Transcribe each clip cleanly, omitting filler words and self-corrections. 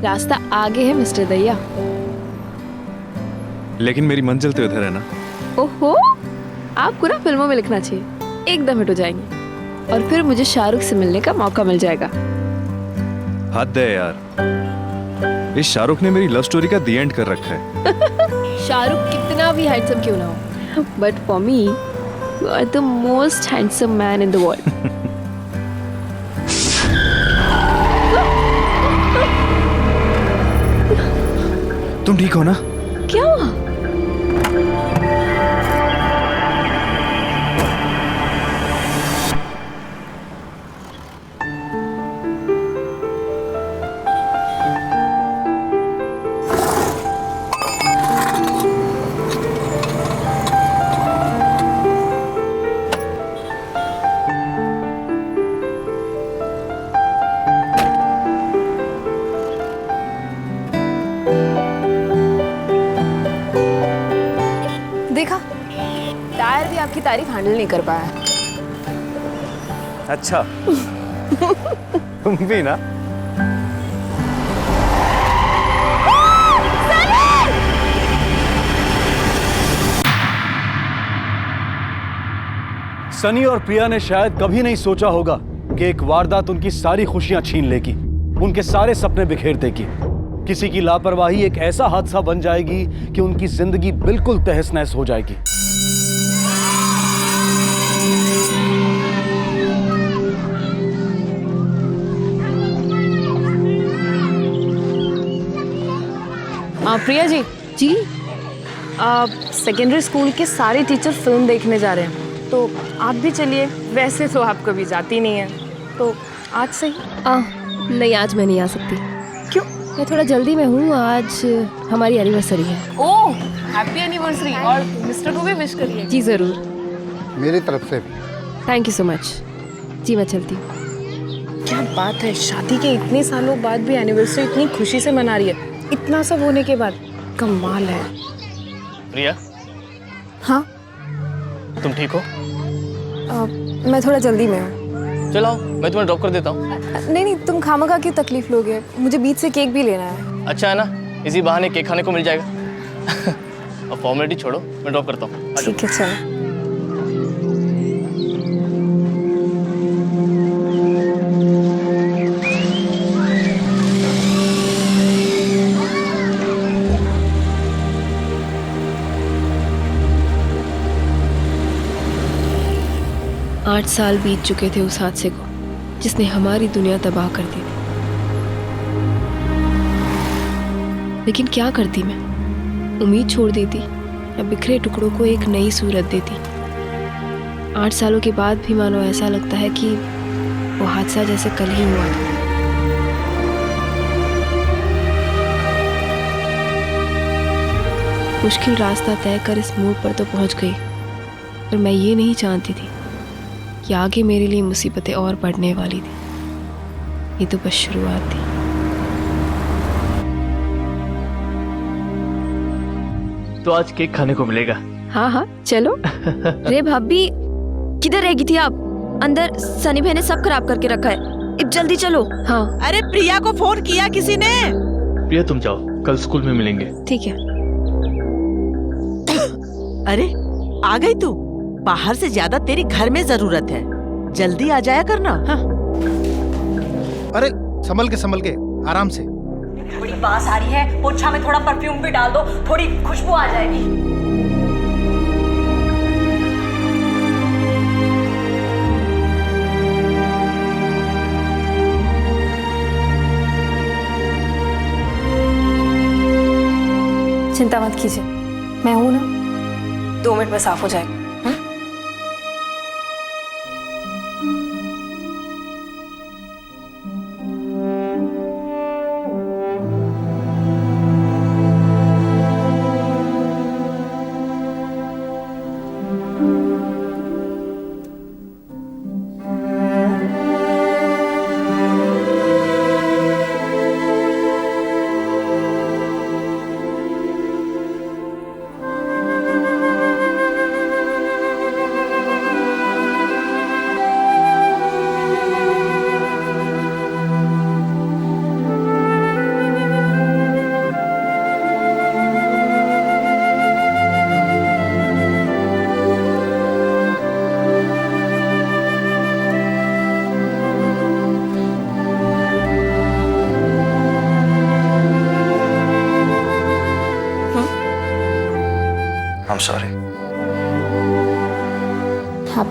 रास्ता आगे है मिस्टर दैया। लेकिन मेरी मंजिल तो इधर है ना। ओहो, आपको ना फिल्मों में लिखना चाहिए, एकदम हिट हो जाएंगे और फिर मुझे शाहरुख से मिलने का मौका मिल जाएगा। हद है यार, इस शाहरुख ने मेरी लव स्टोरी का दी एंड कर रखा है। शाहरुख कितना भी हैंडसम क्यों ना हो, but for me you are the most handsome man in the world. तुम ठीक हो ना? क्या हुआ? देखा, टायर भी आपकी तारीफ हैंडल नहीं कर पाया। अच्छा। तुम भी ना। सनी और प्रिया ने शायद कभी नहीं सोचा होगा कि एक वारदात उनकी सारी खुशियां छीन लेगी, उनके सारे सपने बिखेर देगी। किसी की लापरवाही एक ऐसा हादसा बन जाएगी कि उनकी जिंदगी बिल्कुल तहस नहस हो जाएगी। प्रिया जी जी, सेकेंडरी स्कूल के सारे टीचर फिल्म देखने जा रहे हैं, तो आप भी चलिए। वैसे तो आप कभी जाती नहीं है, तो आज सही। नहीं, आज मैं नहीं आ सकती। क्यों? मैं थोड़ा जल्दी में हूँ, आज हमारी एनिवर्सरी है। ओह, हैप्पी एनिवर्सरी, और मिस्टर को भी विश करिए। जी ज़रूर, मेरी तरफ से भी। Thank you so much. जी मैं चलती हूँ। क्या बात है, शादी के इतने सालों बाद भी एनिवर्सरी इतनी खुशी से मना रही है, इतना सब होने के बाद। कमाल है। प्रिया, हाँ, तुम ठीक हो? मैं थोड़ा जल्दी में हूँ। चलो मैं तुम्हें ड्रॉप कर देता हूँ। नहीं, तुम खामखा की तकलीफ लोगे, मुझे बीच से केक भी लेना है। अच्छा है ना, इसी बहाने केक खाने को मिल जाएगा। अब फॉर्मेलिटी छोड़ो, मैं ड्रॉप करता हूँ। ठीक है, चलो। 8 साल बीत चुके थे उस हादसे को जिसने हमारी दुनिया तबाह कर दी थी। लेकिन क्या करती मैं? उम्मीद छोड़ देती या बिखरे टुकड़ों को एक नई सूरत देती? 8 सालों के बाद भी मानो ऐसा लगता है कि वो हादसा जैसे कल ही हुआ था। मुश्किल रास्ता तय कर इस मोड़ पर तो पहुंच गई, पर मैं ये नहीं जानती थी कि आगे मेरे लिए मुसीबतें और बढ़ने वाली थी। ये तो बस शुरुआत थी। तो आज केक खाने को मिलेगा। हाँ हाँ चलो। रे भाभी, किधर रहेगी थी आप? अंदर सनी भाई ने सब खराब करके रखा है, अब जल्दी चलो। हाँ अरे प्रिया को फोन किया किसी ने? प्रिया तुम जाओ, कल स्कूल में मिलेंगे। ठीक है। अरे आ गई तू? बाहर से ज्यादा तेरी घर में जरूरत है, जल्दी आ जाया करना। हाँ। अरे संभल के आराम से। थोड़ी बांस आ रही है, पोछा में थोड़ा परफ्यूम भी डाल दो, थोड़ी खुशबू आ जाएगी। चिंता मत कीजिए, मैं हूं ना, 2 मिनट में साफ हो जाएगा।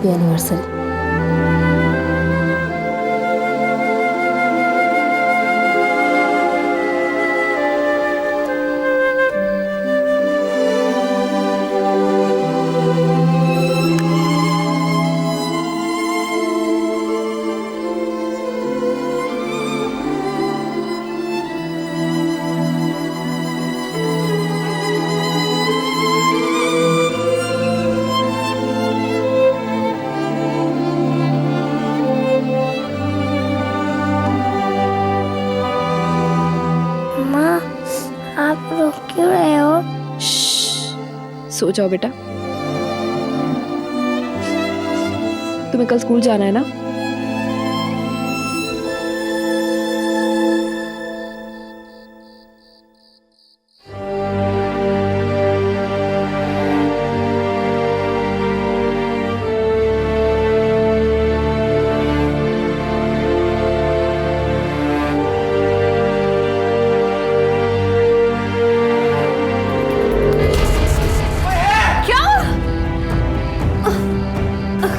Happy anniversary. माँ, आप रो क्यों रहे हो? सो जाओ बेटा। तुम्हें कल स्कूल जाना है ना?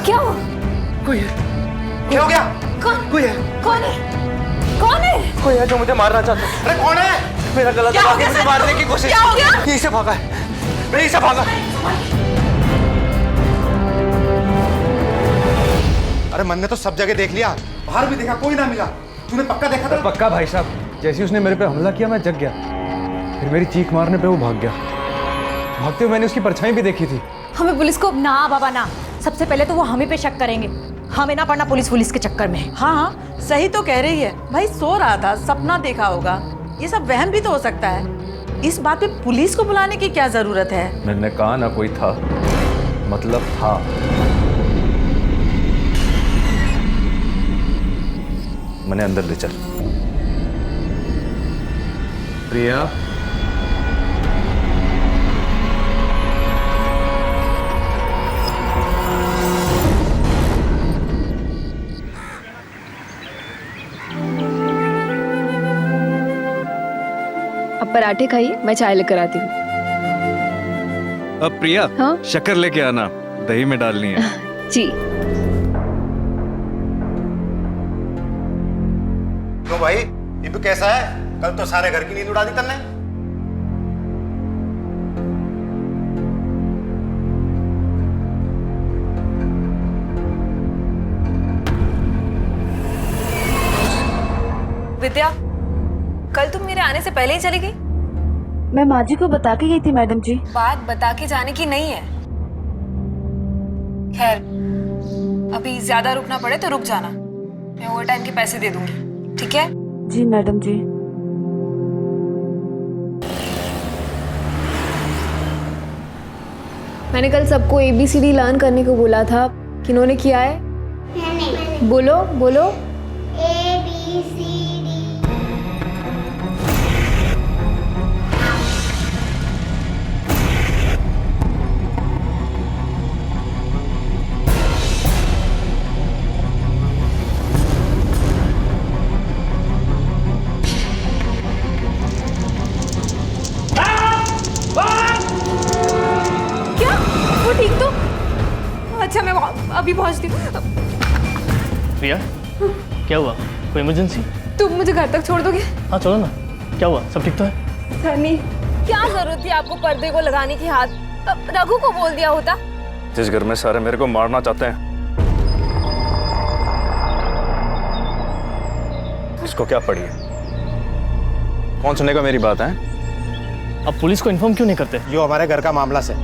क्या हुआ? कोई है? क्या हो गया? कोई है? कौन है? कौन है? कोई है जो मुझे मारना चाहता है। अरे कौन है? मेरा गला दबा के मुझे मारने की कोशिश। क्या हो गया? यहीं से भागा है, मैं यहीं से भागा। अरे मन ने तो सब जगह देख लिया, बाहर भी देखा, कोई ना मिला। तूने पक्का देखा था? पक्का भाई साहब, जैसे ही उसने मेरे पे हमला किया मैं जग गया, फिर मेरी चीख मारने पे वो भाग गया। भागते हुए मैंने उसकी परछाई भी देखी थी। हमें पुलिस को ना बाबा ना, सबसे पहले तो वो हमें पे शक करेंगे, हमें ना पड़ना पुलिस के चक्कर में। हाँ हाँ सही तो कह रही है भाई, सो रहा था, सपना देखा होगा, ये सब वहम भी तो हो सकता है। इस बात पे पुलिस को बुलाने की क्या जरूरत है? मैंने कहा ना कोई था, मतलब था। मैंने अंदर ले चल। प्रिया, अब पराठे खाइए, मैं चाय लेकर आती हूँ। अब प्रिया, हाँ? शक्कर लेके आना, दही में डालनी है। जी। क्यों भाई, ये भी कैसा है? कल तो सारे घर की नींद उड़ा दी तन्ने। विद्या, कल तुम मेरे आने से पहले ही चली गई? मैं माँ जी को बता के गई थी मैडम जी। बात बता के जाने की नहीं है। खैर, अभी ज्यादा रुकना पड़े तो रुक जाना, मैं ओवर टाइम के पैसे दे दूंगी, ठीक है? जी मैडम जी। मैंने कल सबको ABCD लर्न करने को बोला था, किन्होंने किया है? बोलो बोलो। वो ठीक तो? अच्छा, मैं अभी पहुंचती हूँ। प्रिया, क्या हुआ? कोई इमरजेंसी? तुम मुझे घर तक छोड़ दोगे? हाँ चलो ना, क्या हुआ? सब ठीक तो है? सनी, क्या जरूरत थी आपको पर्दे को लगाने की? हाथ रघु को बोल दिया होता। जिस घर में सारे मेरे को मारना चाहते हैं, उसको क्या पड़ी है? कौन सुनेगा मेरी बात है? अब पुलिस को इन्फॉर्म क्यों नहीं करते? यो हमारे घर का मामला से।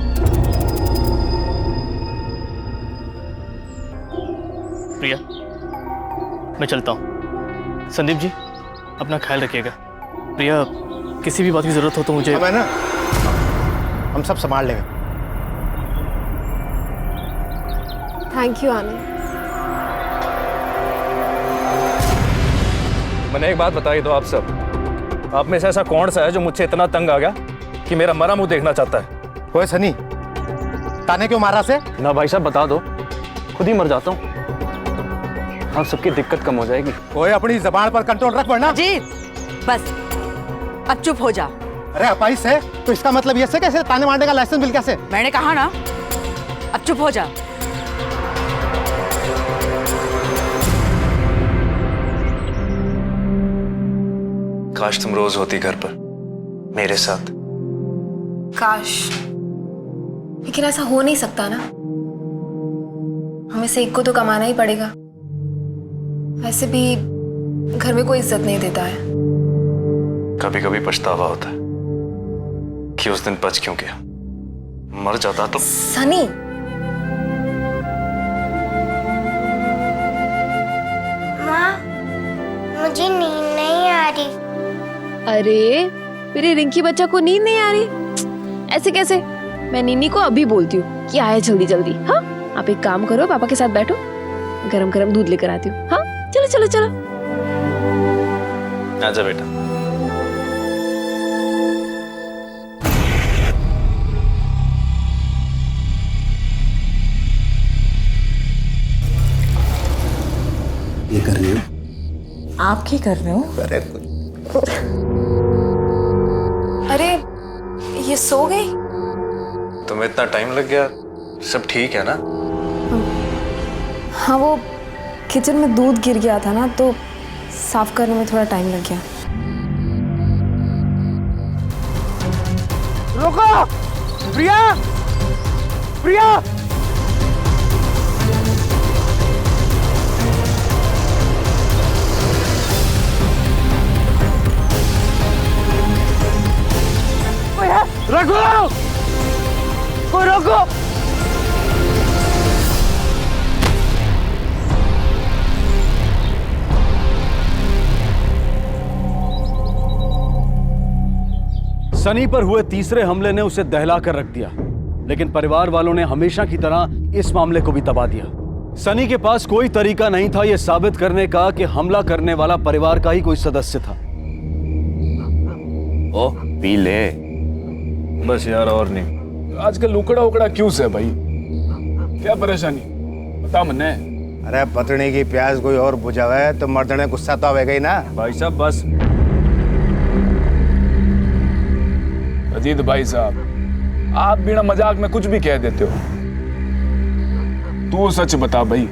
प्रिया, मैं चलता हूँ। संदीप जी, अपना ख्याल रखिएगा। प्रिया, किसी भी बात की जरूरत हो तो मुझे। अब है ना, हम सब संभाल लेंगे। थैंक यू आनंद। मैंने एक बात बताई दो आप सब, आप में से ऐसा कौन सा है जो मुझसे इतना तंग आ गया कि मेरा मरा मुंह देखना चाहता है? ओए सनी, ताने क्यों मारा से? ना भाई साहब, बता दो, खुद ही मर जाता हूँ, आप सबकी दिक्कत कम हो जाएगी। ओए अपनी जबान पर कंट्रोल रख वरना। जी बस, अब चुप हो जा। अरे अपाइस है तो इसका मतलब ये से कैसे ताने मारने का लाइसेंस मिल कैसे? मैंने कहा ना, अब चुप हो जा। काश तुम रोज होती घर पर मेरे साथ। काश, लेकिन ऐसा हो नहीं सकता ना। हमें से एक को तो कमाना ही पड़ेगा। वैसे भी घर में कोई इज्जत नहीं देता है। कभी कभी पछतावा होता है कि उस दिन बच क्यों गया। मर जाता तो। सनी, माँ, मुझे नींद नहीं आ रही। अरे मेरे रिंकी बच्चा को नींद नहीं आ रही? ऐसे कैसे? मैं नीनी को अभी बोलती हूँ कि आए जल्दी जल्दी। हाँ, आप एक काम करो, पापा के साथ बैठो, गरम गरम दूध लेकर आती हूँ। हाँ, चलो चलो चलो। आजा बेटा। ये कर रही हो? आप क्या कर रहे हो? अरे कुछ अरे ये सो गई? तुम्हें इतना टाइम लग गया? सब ठीक है ना? हाँ, वो किचन में दूध गिर गया था ना, तो साफ करने में थोड़ा टाइम लग गया। रुको! प्रिया! प्रिया! रखो! कोई रोको! सनी पर हुए तीसरे हमले ने उसे दहला कर रख दिया, लेकिन परिवार वालों ने हमेशा की तरह इस मामले को भी दबा दिया। सनी के पास कोई तरीका नहीं था यह साबित करने का कि हमला करने वाला परिवार का ही कोई सदस्य था। ओ पी ले। बस यार, और नहीं। आजकल लुकड़ा उकड़ा क्यों से भाई? क्या परेशानी बता मन्ने। अरे पतनी की प्याज कोई और बुझा हुआ है तो मर्दने गुस्सा तो आवेगा ही ना। भाई साहब बस। अजीत भाई साहब, आप बिना मजाक में कुछ भी कह देते हो। तू सच बता भाई,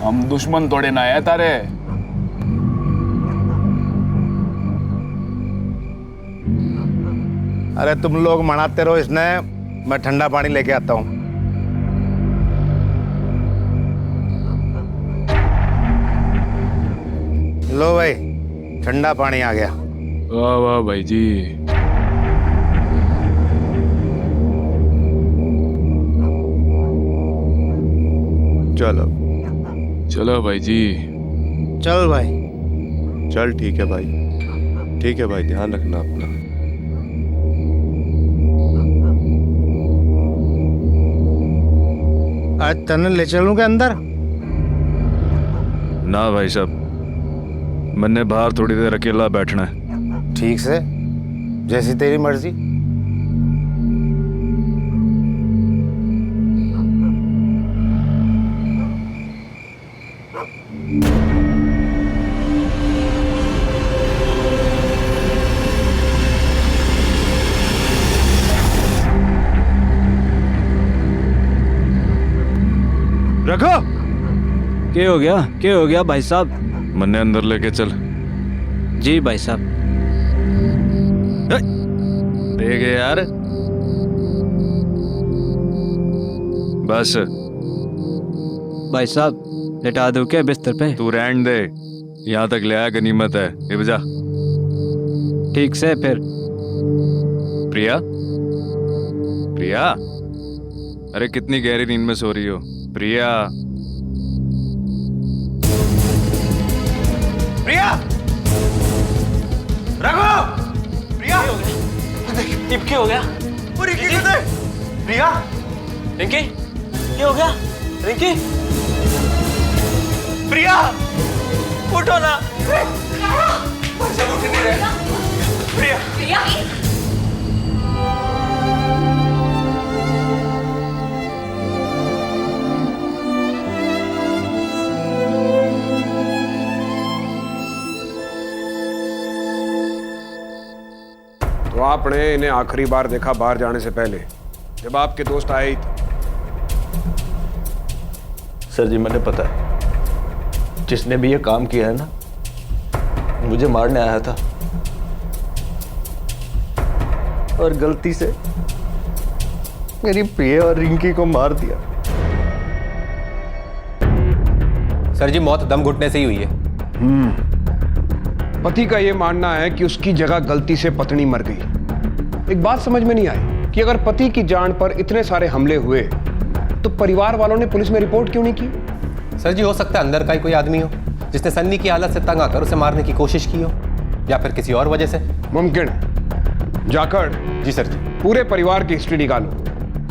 हम दुश्मन तोड़े ना है तारे। अरे तुम लोग मनाते रहो इसने, मैं ठंडा पानी लेके आता हूँ। लो भाई, ठंडा पानी आ गया। वाह वाह भाई जी। चलो चलो भाई जी। चल भाई। चल ठीक है भाई, ठीक है भाई, ध्यान रखना अपना। आज तने ले चलूं के अंदर? ना भाई साहब, मैंने बाहर थोड़ी देर अकेला बैठना है। ठीक से, जैसी तेरी मर्जी। रखो! क्या हो गया भाई साहब? मन्ने अंदर लेके चल। जी भाई साहब। देख यार, बस। भाई साहब लेटा दो क्या बिस्तर पे? तू रहने दे, यहाँ तक ले आया, गनीमत है। ये बजा। ठीक से फिर। प्रिया, प्रिया, अरे कितनी गहरी नींद में सो रही हो प्रिया? प्रिया! रघु! प्रिया! टिप क्या हो गया? वो रिंकी को देख! प्रिया! रिंकी, क्या हो गया? रिंकी, प्रिया! उठो ना। सब उठ नहीं रहे। प्रिया! तो आपने इन्हें आखिरी बार देखा बाहर जाने से पहले, जब आपके दोस्त आए ही थे। सर जी, मैंने पता है जिसने भी ये काम किया है ना, मुझे मारने आया था और गलती से मेरी प्रिया और रिंकी को मार दिया। सर जी, मौत दम घुटने से ही हुई है। पति का यह मानना है कि उसकी जगह गलती से पत्नी मर गई। एक बात समझ में नहीं आई कि अगर पति की जान पर इतने सारे हमले हुए तो परिवार वालों ने पुलिस में रिपोर्ट क्यों नहीं की? सर जी, हो सकता है अंदर का ही कोई आदमी हो जिसने सन्नी की हालत से तंग आकर उसे मारने की कोशिश की हो, या फिर किसी और वजह से। मुमकिन है। जाखड़। जी सर जी। पूरे परिवार की हिस्ट्री निकालो,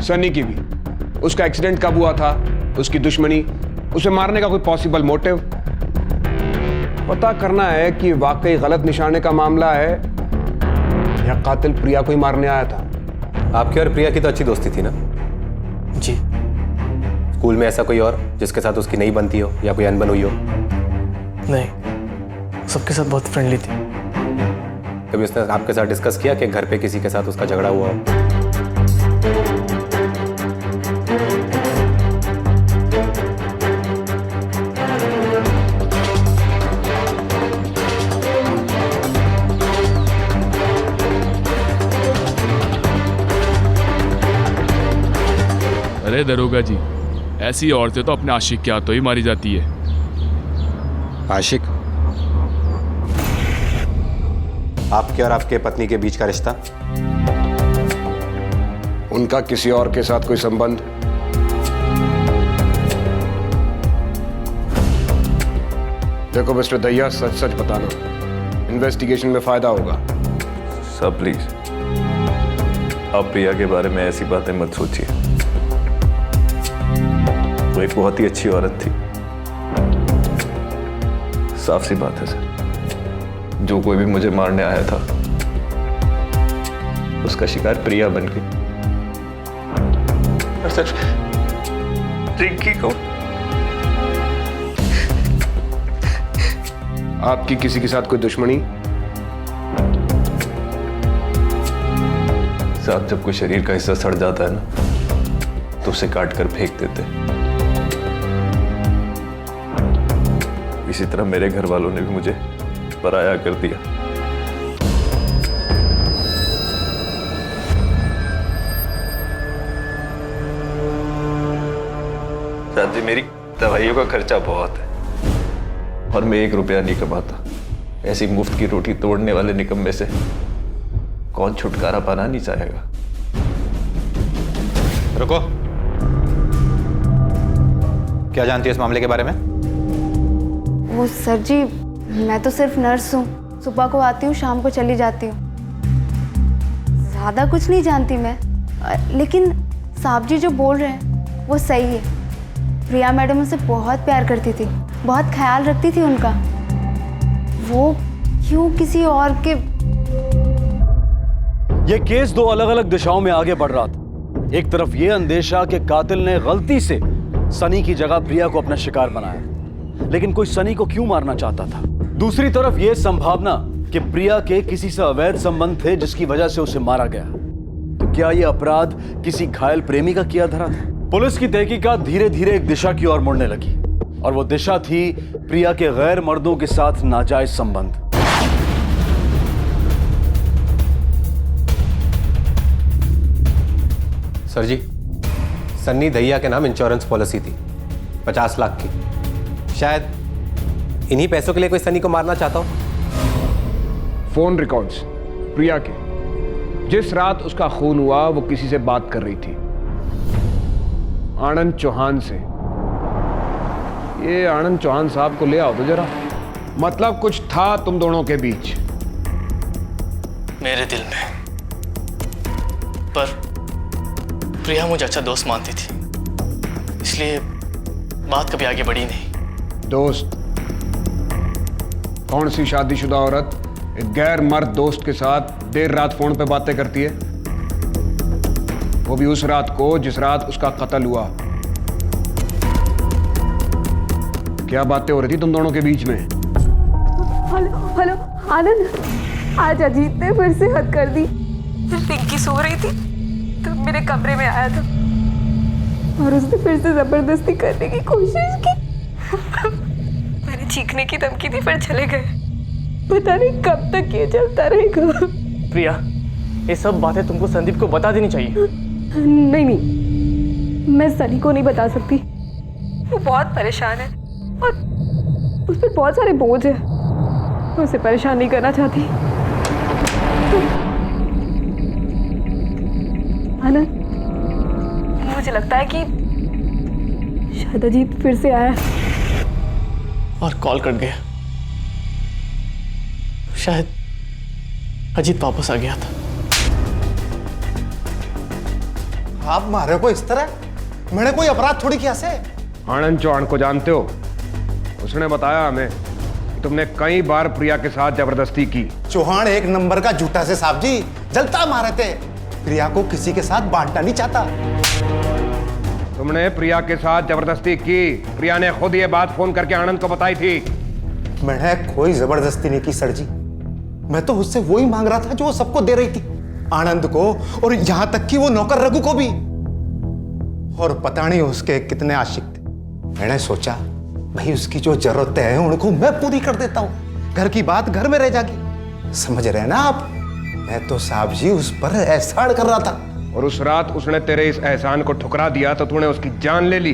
सन्नी की भी। उसका एक्सीडेंट कब हुआ था, उसकी दुश्मनी, उसे मारने का कोई पॉसिबल मोटिव। पता करना है कि वाकई गलत निशाने का मामला है या कातिल प्रिया को ही मारने आया था। आपकी और प्रिया की तो अच्छी दोस्ती थी ना? जी। स्कूल में ऐसा कोई और जिसके साथ उसकी नहीं बनती हो या कोई अनबन हुई हो? नहीं, सबके साथ बहुत फ्रेंडली थी। कभी उसने आपके साथ डिस्कस किया कि घर पे किसी के साथ उसका झगड़ा हुआ हो? अरे दरोगा जी, ऐसी औरतें तो अपने आशिक के हाथों ही मारी जाती है। आशिक? आपके और आपके पत्नी के बीच का रिश्ता? उनका किसी और के साथ कोई संबंध? देखो मिस्टर दहिया, सच सच बताना, इन्वेस्टिगेशन में फायदा होगा। सर प्लीज, आप प्रिया के बारे में ऐसी बातें मत सोचिए। वो एक बहुत ही अच्छी औरत थी। साफ सी बात है सर, जो कोई भी मुझे मारने आया था उसका शिकार प्रिया बन गई। और सर, रिंकी को आपकी किसी के साथ कोई दुश्मनी? साहब, जब कोई शरीर का हिस्सा सड़ जाता है ना तो उसे काट कर फेंक देते। इसी तरह मेरे घर वालों ने भी मुझे पराया कर दिया। साहब जी, मेरी दवाइयों का खर्चा बहुत है और मैं 1 रुपया नहीं कमाता। ऐसी मुफ्त की रोटी तोड़ने वाले निकम्मे से कौन छुटकारा पाना नहीं चाहेगा। रुको, क्या जानती है इस मामले के बारे में? वो सर जी, मैं तो सिर्फ नर्स हूँ। सुबह को आती हूँ, शाम को चली जाती हूँ। ज़्यादा कुछ नहीं जानती मैं, लेकिन साहब जी जो बोल रहे हैं वो सही है। प्रिया मैडम उनसे बहुत प्यार करती थी, बहुत ख्याल रखती थी उनका। वो क्यों किसी और के... ये केस 2 अलग अलग दिशाओं में आगे बढ़ रहा था। एक तरफ ये अंदेशा कि कातिल ने गलती से सनी की जगह प्रिया को अपना शिकार बनाया, लेकिन कोई सनी को क्यों मारना चाहता था। दूसरी तरफ यह संभावना कि प्रिया के किसी से अवैध संबंध थे जिसकी वजह से उसे मारा गया। तो क्या यह अपराध किसी घायल प्रेमी का किया धरा था? पुलिस की तहकीकात धीरे धीरे एक दिशा की ओर मुड़ने लगी, और वो दिशा थी प्रिया के गैर मर्दों के साथ नाजायज संबंध। सर जी, सन्नी दहिया के नाम इंश्योरेंस पॉलिसी थी 50 लाख की। शायद इन्हीं पैसों के लिए कोई सन्नी को मारना चाहता हो। फोन रिकॉर्ड्स प्रिया के, जिस रात उसका खून हुआ वो किसी से बात कर रही थी, आनंद चौहान से। ये आनंद चौहान साहब को ले आओ तो जरा, मतलब कुछ था तुम दोनों के बीच। मेरे दिल में, पर प्रिया मुझे अच्छा दोस्त मानती थी, इसलिए बात कभी आगे बढ़ी नहीं। दोस्त? कौन सी शादीशुदा औरत एक गैर मर्द दोस्त के साथ देर रात फोन पे बातें करती है, वो भी उस रात को जिस रात उसका कत्ल हुआ? क्या बातें हो रही थी तुम दोनों के बीच में? हेलो आनंद, आज अजीत ने फिर से हद कर दी। रिंकी सो रही थी तो मेरे कमरे में आया था और उसने फिर से जबरदस्ती करने की कोशिश की। मैंने चीखने की धमकी दी पर चले गए। पता नहीं कब तक ये चलता रहेगा। प्रिया, ये सब बातें तुमको संदीप को बता देनी चाहिए। नहीं, मैं सनी को नहीं बता सकती। वो बहुत परेशान है और उस पर बहुत सारे बोझ है। मैं उसे परेशान नहीं करना चाहती। आनंद, मुझे लगता है कि शायद अजीत फिर से आया और कॉल कट गया। शायद अजीत वापस आ गया था। आप मारे को इस तरह? मैंने कोई अपराध थोड़ी किया से। आनंद चौहान को जानते हो? उसने बताया हमें कि तुमने कई बार प्रिया के साथ जबरदस्ती की। चौहान एक नंबर का झूठा से साहब जी, जलता मारे थे। प्रिया को किसी के साथ बांटना नहीं चाहता। तुमने प्रिया के साथ जबरदस्ती की। प्रिया ने खुद ये बात फोन करके आनंद को बताई थी। मैंने कोई जबरदस्ती नहीं की सर जी। मैं तो उससे वही मांग रहा था जो वो सबको दे रही थी, आनंद को और यहां तक कि वो नौकर रघु को भी। और पता नहीं उसके कितने आशिक थे। मैंने सोचा भाई उसकी जो जरूरतें हैं उनको मैं पूरी कर देता हूं। घर की बात घर में रह जाएगी। समझ रहे हैं ना आप? मैं तो साहब जी उस पर एहसान कर रहा था। और उस रात उसने तेरे इस एहसान को ठुकरा दिया तो तूने उसकी जान ले ली।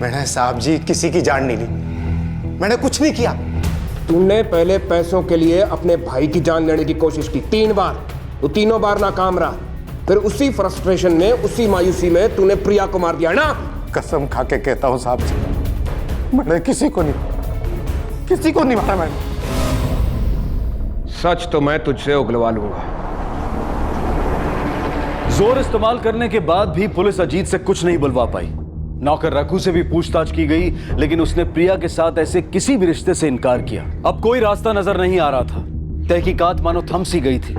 मैंने साहब जी किसी की जान नहीं ली। मैंने कुछ नहीं किया। तूने पहले पैसों के लिए अपने भाई की जान लेने की कोशिश की 3 बार। वो तीनों बार नाकाम रहा। फिर उसी फ्रस्ट्रेशन में, उसी मायूसी में तूने प्रिया को मार दिया ना? कसम खा के कहता हूं साहब जी, मैंने किसी को नहीं मारा। मैंने सच तो मैं तुझसे उगलवा लूंगा। जोर इस्तेमाल करने के बाद भी पुलिस अजीत से कुछ नहीं बुलवा पाई। नौकर रघु से भी पूछताछ की गई, लेकिन उसने प्रिया के साथ ऐसे किसी भी रिश्ते से इनकार किया। अब कोई रास्ता नजर नहीं आ रहा था। तहकीकात मानो थम सी गई थी।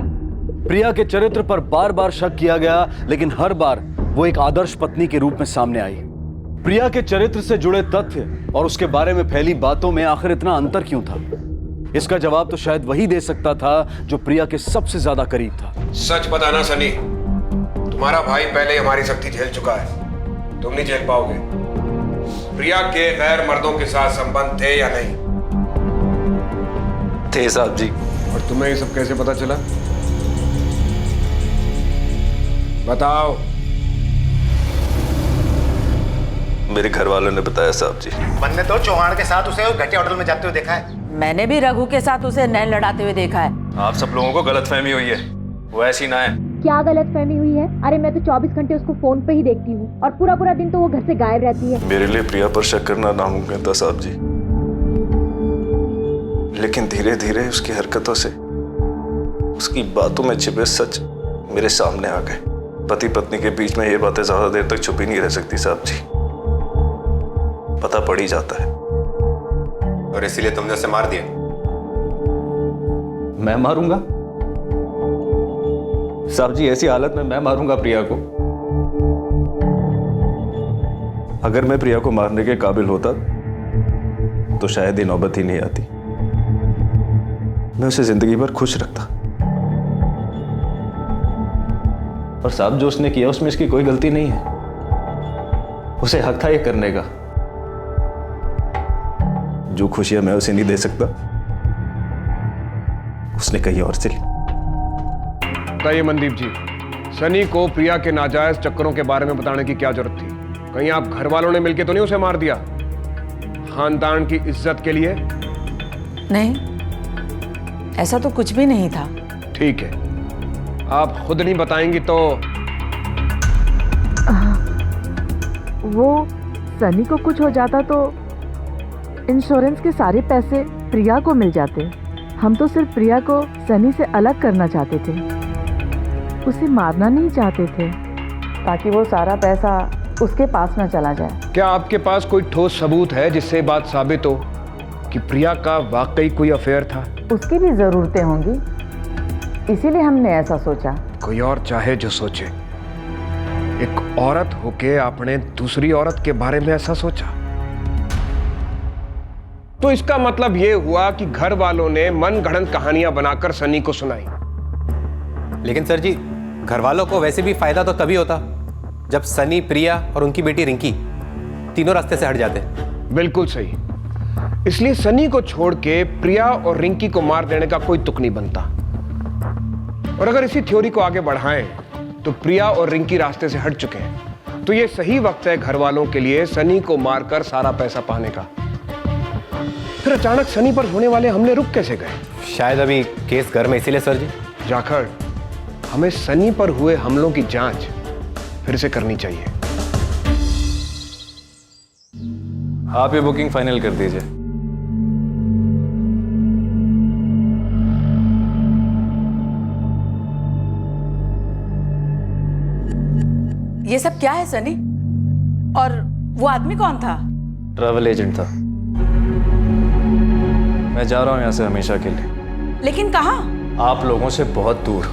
प्रिया के चरित्र पर बार बार शक किया गया, लेकिन हर बार वो एक आदर्श पत्नी के रूप में सामने आई। प्रिया के चरित्र से जुड़े तथ्य और उसके बारे में फैली बातों में आखिर इतना अंतर क्यों था? इसका जवाब तो शायद वही दे सकता था जो प्रिया के सबसे ज्यादा करीब था। सच बताना सनी, तुम्हारा भाई पहले हमारी सख्ती झेल चुका है, तुम नहीं झेल पाओगे। प्रिया के गैर मर्दों के साथ संबंध थे या नहीं? थे साहब जी। और तुम्हें ये सब कैसे पता चला? बताओ। मेरे घर वालों ने बताया साहब जी। मैंने तो चौहान के साथ उसे घटिया होटल में जाते हुए देखा है। मैंने भी रघु के साथ उसे नैन लड़ाते हुए देखा है। आप सब लोगों को गलतफहमी हुई है, वो ऐसी ना है। क्या गलतफहमी हुई है? अरे मैं तो 24 घंटे उसको फोन पे ही देखती हूँ और पूरा पूरा दिन तो वो घर से गायब रहती है। मेरे लिए प्रिया पर शक करना नामुमकिन था साहब जी, लेकिन धीरे धीरे उसकी हरकतों से, उसकी बातों में छिपे सच मेरे सामने आ गए। पति पत्नी के बीच में ये बातें ज्यादा देर तक छुपी नहीं रह सकती साहब जी, पता पड़ ही जाता है। और इसीलिए तुमने उसे मार दिया? मैं मारूंगा साहब जी? ऐसी हालत में मैं मारूंगा प्रिया को? अगर मैं प्रिया को मारने के काबिल होता तो शायद ये नौबत ही नहीं आती। मैं उसे जिंदगी भर खुश रखता। और साहब जो उसने किया उसमें इसकी कोई गलती नहीं है। उसे हक था ये करने का। जो खुशियां मैं उसे नहीं दे सकता उसने कहीं और से ली। बताइए मनदीप जी, सनी को प्रिया के नाजायज चक्करों के बारे में बताने की क्या जरूरत थी? कहीं आप घर वालों ने मिलकर तो नहीं उसे मार दिया? खानदान की इज्जत के लिए? नहीं, ऐसा तो कुछ भी नहीं था। ठीक है, आप खुद नहीं बताएंगी तो? वो सनी को कुछ हो जाता तो इंश्योरेंस के सारे पैसे प्रिया को मिल जाते। हम तो सिर्फ प्रिया को सनी से अलग करना चाहते थे, उसे मारना नहीं चाहते थे, ताकि वो सारा पैसा उसके पास ना चला जाए। क्या आपके पास कोई ठोस सबूत है जिससे बात साबित हो कि प्रिया का वाकई कोई अफेयर था? उसकी भी जरूरतें होंगी, इसीलिए हमने ऐसा सोचा। कोई और चाहे जो सोचे, एक औरत होके आपने दूसरी औरत के बारे में ऐसा सोचा? तो इसका मतलब यह हुआ कि घर वालों ने मनगढ़ंत कहानियां बनाकर सनी को सुनाई। लेकिन सर जी, घर वालों को वैसे भी फायदा तो तभी होता जब सनी, प्रिया और उनकी बेटी रिंकी तीनों रास्ते से हट जाते। बिल्कुल सही। इसलिए सनी को छोड़ के प्रिया और रिंकी को मार देने का कोई तुक नहीं बनता। और अगर इसी थ्योरी को आगे बढ़ाएं तो प्रिया और रिंकी रास्ते से हट चुके हैं, तो ये सही वक्त है घर वालों के लिए सनी को मारकर सारा पैसा पाने का। फिर अचानक सनी पर होने वाले हमले रुक कैसे गए? शायद अभी केस घर में, इसीलिए सर जी। जाखड़, हमें सनी पर हुए हमलों की जांच फिर से करनी चाहिए। आप ये बुकिंग फाइनल कर दीजिए। ये सब क्या है सनी? और वो आदमी कौन था? ट्रैवल एजेंट था। मैं जा रहा हूं यहां से हमेशा के लिए। लेकिन कहाँ? आप लोगों से बहुत दूर।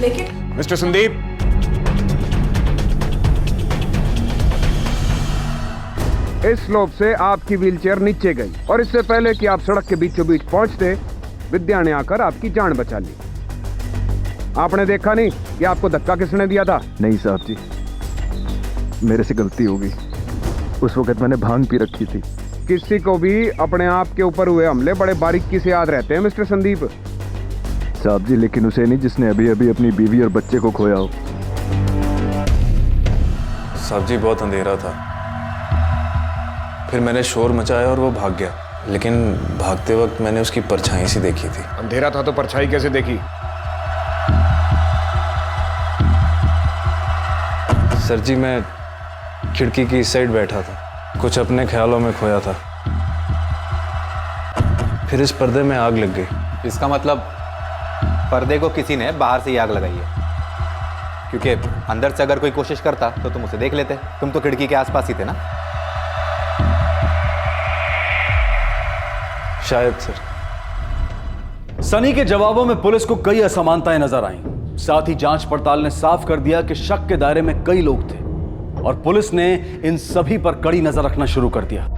लेकिन मिस्टर संदीप, इस स्लोप से आपकी व्हीलचेयर नीचे गई और इससे पहले कि आप सड़क के बीचों बीच पहुंचते, विद्या ने आकर आपकी जान बचा ली। आपने देखा नहीं कि आपको धक्का किसने दिया था? नहीं साहब जी, मेरे से गलती हो गई। उस वक्त मैंने भांग पी रखी थी। किसी को भी अपने आप के ऊपर हुए हमले बड़े बारीकी से याद रहते हैं मिस्टर संदीप। साहब जी, लेकिन उसे नहीं जिसने अभी अभी अपनी बीवी और बच्चे को खोया हो। साहब जी, बहुत अंधेरा था, फिर मैंने शोर मचाया और वो भाग गया, लेकिन भागते वक्त मैंने उसकी परछाई सी देखी थी। अंधेरा था तो परछाई कैसे देखी? सर जी, मैं खिड़की की इस साइड बैठा था, कुछ अपने ख्यालों में खोया था, फिर इस पर्दे में आग लग गई। इसका मतलब पर्दे को किसी ने बाहर से ही आग लगाई है, क्योंकि अंदर से अगर कोई कोशिश करता तो तुम उसे देख लेते। तुम तो खिड़की के आसपास ही थे ना। शायद सर। सनी के जवाबों में पुलिस को कई असमानताएं नजर आईं। साथ ही जांच पड़ताल ने साफ कर दिया कि शक के दायरे में कई लोग थे और पुलिस ने इन सभी पर कड़ी नजर रखना शुरू कर दिया।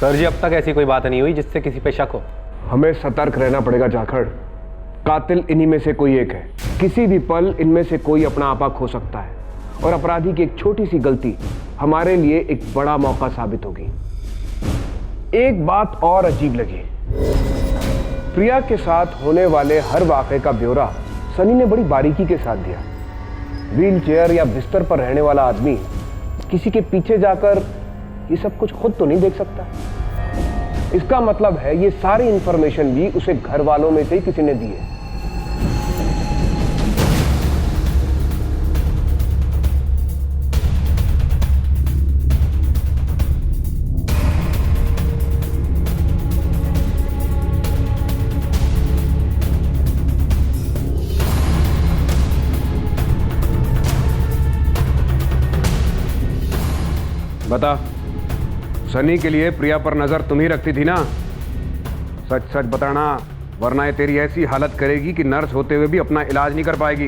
सर जी, अब तक ऐसी कोई बात नहीं हुई जिससे किसी पे शक हो। हमें सतर्क रहना पड़ेगा जाखड़। कातिल इन्हीं में से कोई एक है। किसी भी पल इनमें से कोई अपना आपा खो सकता है और अपराधी की एक छोटी सी गलती हमारे लिए एक बड़ा मौका साबित होगी। एक बात और अजीब लगी, प्रिया के साथ होने वाले हर वाकये का ब्यौरा सनी ने बड़ी बारीकी के साथ दिया। व्हील चेयर या बिस्तर पर रहने वाला आदमी किसी के पीछे जाकर ये सब कुछ खुद तो नहीं देख सकता। इसका मतलब है ये सारी इंफॉर्मेशन भी उसे घर वालों में से ही किसी ने दी है। बता, सनी के लिए प्रिया पर नजर तुम ही रखती थी ना? सच सच बताना, वरना ये तेरी ऐसी हालत करेगी कि नर्स होते हुए भी अपना इलाज नहीं कर पाएगी।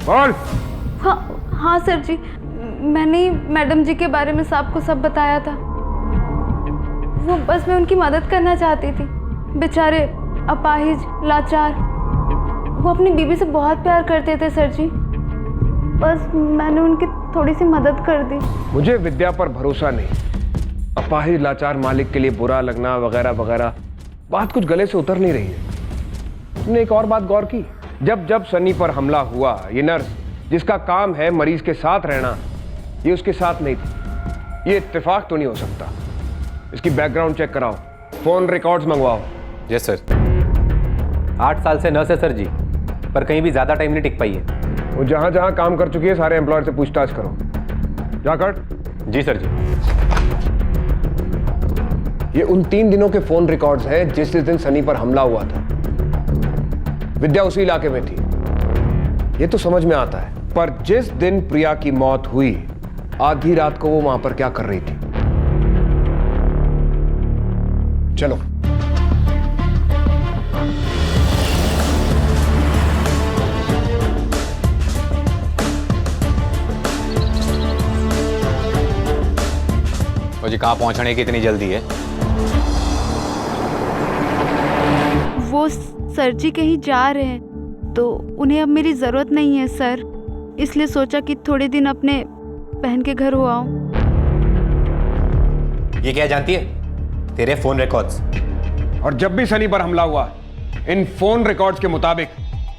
बोल। हाँ सर जी, मैंने ही मैडम जी के बारे में साहब को सब बताया था। वो बस मैं उनकी मदद करना चाहती थी। बेचारे अपाहिज, लाचार, वो अपनी बीवी से बहुत प्यार करते थे सर जी। बस मैंने उनकी थोड़ी सी मदद कर दी। मुझे विद्या पर भरोसा नहीं। अपाहिज लाचार मालिक के लिए बुरा लगना वगैरह वगैरह बात कुछ गले से उतर नहीं रही है। तुमने एक और बात गौर की? जब जब सनी पर हमला हुआ, ये नर्स जिसका काम है मरीज के साथ रहना, ये उसके साथ नहीं थी। ये इत्तेफाक तो नहीं हो सकता। इसकी बैकग्राउंड चेक कराओ, फोन रिकॉर्ड्स मंगवाओ। Yes sir. 8 साल से नर्स है सर जी, पर कहीं भी ज्यादा टाइम नहीं टिक पाई है। वो जहां जहां काम कर चुकी है सारे एम्प्लॉयर से पूछताछ करो। जाकर। जी सर जी। ये उन 3 दिनों के फोन रिकॉर्ड्स हैं जिस दिन सनी पर हमला हुआ था। विद्या उसी इलाके में थी। ये तो समझ में आता है, पर जिस दिन प्रिया की मौत हुई आधी रात को वो वहां पर क्या कर रही थी? चलो। तो जी कहाँ पहुंचने की इतनी जल्दी है? वो सर जी कहीं जा रहे हैं तो उन्हें अब मेरी ज़रूरत नहीं है सर, इसलिए सोचा कि थोड़े दिन अपने बहन के घर हो आऊं। ये क्या जानती है? तेरे फोन रिकॉर्ड्स। और जब भी सनी पर हमला हुआ, इन फोन रिकॉर्ड्स के मुताबिक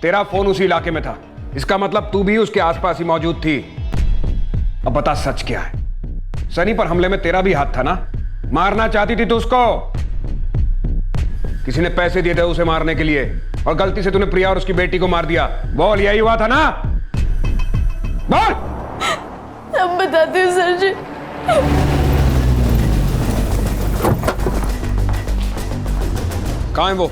तेरा फोन उसी इलाके में था। इसका मतलब तू भी उसके आसपास ही मौजूद थी। अब बता सच क्या है? सनी पर हमले में तेरा भी हाथ था ना? मारना चाहती थी तू उसको, किसी ने पैसे दिए थे उसे मारने के लिए, और गलती से तूने प्रिया और उसकी बेटी को मार दिया। बोल, यही हुआ था ना? बोल। अब बताती हूँ सर जी। कहाँ है वो?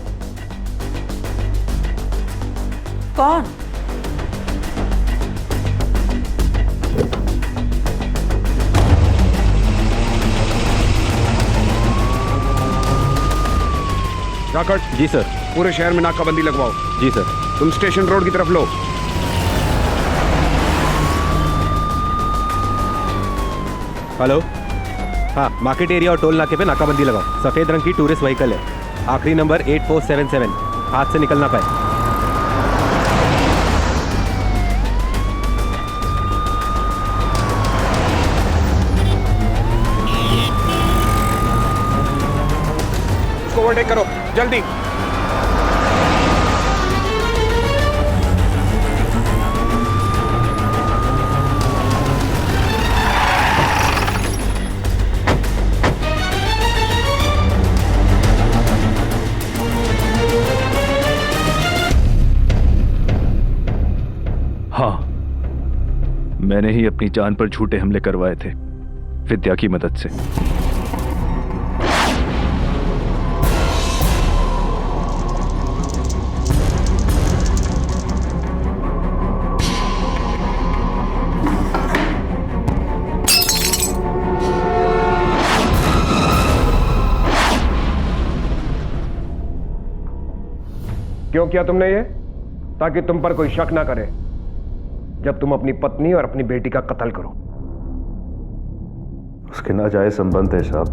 कौन? राकट। जी सर। पूरे शहर में नाकाबंदी लगवाओ। जी सर। तुम स्टेशन रोड की तरफ लो। हेलो, हाँ, मार्केट एरिया और टोल नाके पे नाकाबंदी लगाओ। सफेद रंग की टूरिस्ट व्हीकल है, आखिरी नंबर 8477, हाथ से निकल ना पाए। उसको ओवरटेक करो जल्दी। हाँ, मैंने ही अपनी जान पर झूठे हमले करवाए थे विद्या की मदद से। क्यों किया तुमने ये? ताकि तुम पर कोई शक ना करे जब तुम अपनी पत्नी और अपनी बेटी का कत्ल करो। उसके नाजायज संबंध है साहब।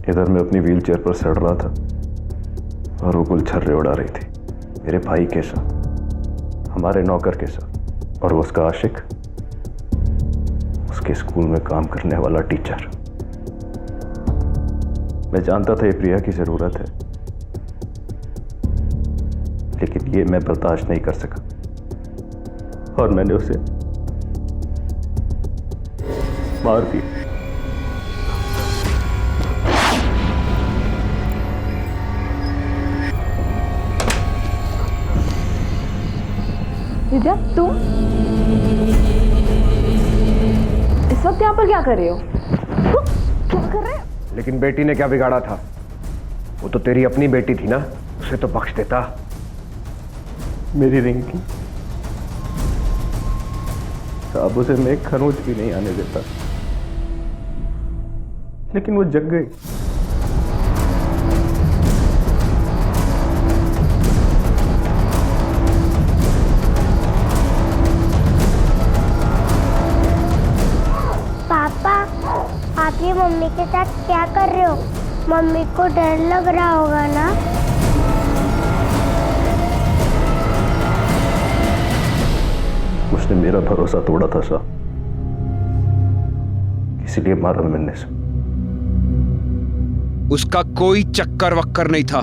इधर मैं अपनी व्हीलचेयर पर सड़ रहा था और वो गुलछर्रे उड़ा रही थी मेरे भाई के साथ, हमारे नौकर के साथ, और वो उसका आशिक, उसके स्कूल में काम करने वाला टीचर। मैं जानता था ये प्रिया की जरूरत है, लेकिन ये मैं बर्दाश्त नहीं कर सका और मैंने उसे मार दिया। विद्या, तुम इस वक्त यहाँ पर क्या कर रहे हो? क्या कर रहे हो? लेकिन बेटी ने क्या बिगाड़ा था? वो तो तेरी अपनी बेटी थी ना, उसे तो बख्श देता। मेरी रिंकी साहब, उसे मैं खरोच भी नहीं आने देता, लेकिन वो जग गई। पापा, आप ये मम्मी के साथ क्या कर रहे हो? मम्मी को डर लग रहा होगा ना? उसने मेरा भरोसा तोड़ा था साहब, इसीलिए मारा मैंने से। उसका कोई चक्कर वक्कर नहीं था,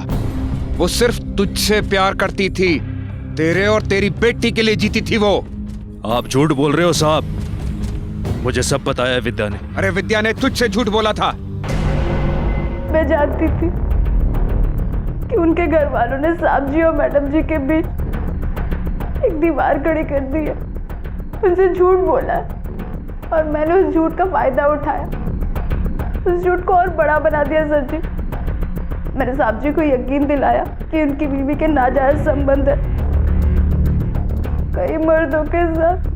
वो सिर्फ तुझसे प्यार करती थी, तेरे और तेरी बेटी के लिए जीती थी वो। आप झूठ बोल रहे हो साहब, मुझे सब बताया विद्या ने। अरे विद्या ने तुझसे झूठ बोला था। मैं जानती थी कि उनके घर वालों ने साहब जी और मैडम जी के बीच एक दीवार खड़ी कर दी है, उनसे झूठ बोला है और मैंने उस झूठ का फायदा उठाया, उस झूठ को और बड़ा बना दिया। सर जी, मैंने साहब जी को यकीन दिलाया कि उनकी बीवी के नाजायज संबंध है, कई मर्दों के साथ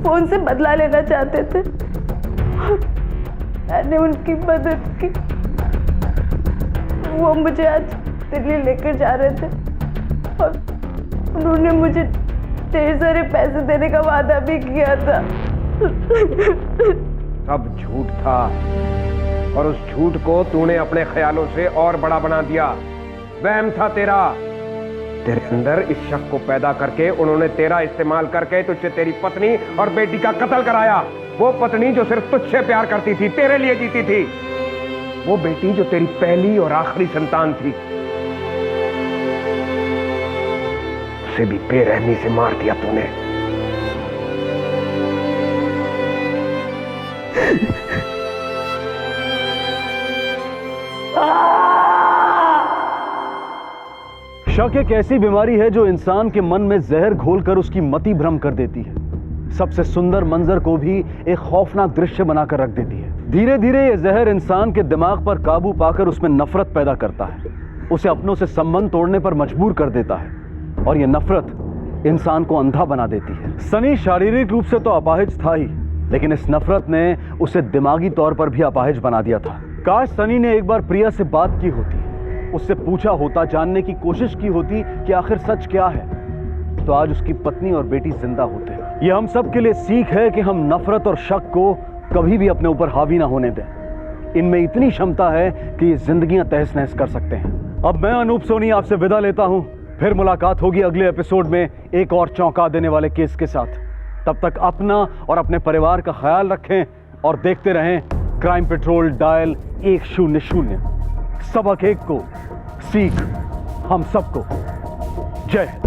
फोन से बदला लेना चाहते थे और मैंने उनकी मदद की। वो मुझे आज दिल्ली लेकर जा रहे थे और उन्होंने मुझे ढेर सारे पैसे देने का वादा भी किया था। सब झूठ था और उस झूठ को तूने अपने ख्यालों से और बड़ा बना दिया। वहम था तेरा। तेरे अंदर इस शक को पैदा करके उन्होंने तेरा इस्तेमाल करके तुझसे तेरी पत्नी और बेटी का कत्ल कराया। वो पत्नी जो सिर्फ तुझसे प्यार करती थी, तेरे लिए जीती थी। वो बेटी जो तेरी पहली और आखिरी संतान थी, उसे भी बेरहमी से मार दिया तूने। शक एक ऐसी बीमारी है जो इंसान के मन में जहर घोलकर उसकी मति भ्रम कर देती है। सबसे सुंदर मंजर को भी एक खौफनाक दृश्य बनाकर रख देती है। धीरे धीरे ये जहर इंसान के दिमाग पर काबू पाकर उसमें नफरत पैदा करता है, उसे अपनों से संबंध तोड़ने पर मजबूर कर देता है और ये नफरत इंसान को अंधा बना देती है। सनी शारीरिक रूप से तो अपाहिज था ही, लेकिन इस नफरत ने उसे दिमागी तौर पर भी अपाहिज बना दिया था। काश सनी ने एक बार प्रिया से बात की होती, उससे पूछा होता, जानने की कोशिश की होती कि आखिर सच क्या है, तो आज उसकी पत्नी और बेटी जिंदा होते। यह हम सब के लिए सीख है कि हम नफरत और शक को कभी भी अपने ऊपर हावी ना होने दें। इनमें इतनी क्षमता है कि ये जिंदगियां तहस नहस कर सकते हैं। अब मैं अनूप सोनी आपसे विदा लेता हूं। फिर मुलाकात होगी अगले एपिसोड में एक और चौंका देने वाले केस के साथ। तब तक अपना और अपने परिवार का ख्याल रखें और देखते रहें क्राइम पेट्रोल डायल 100। सबक एक को, सीख हम सबको। जय हिंद।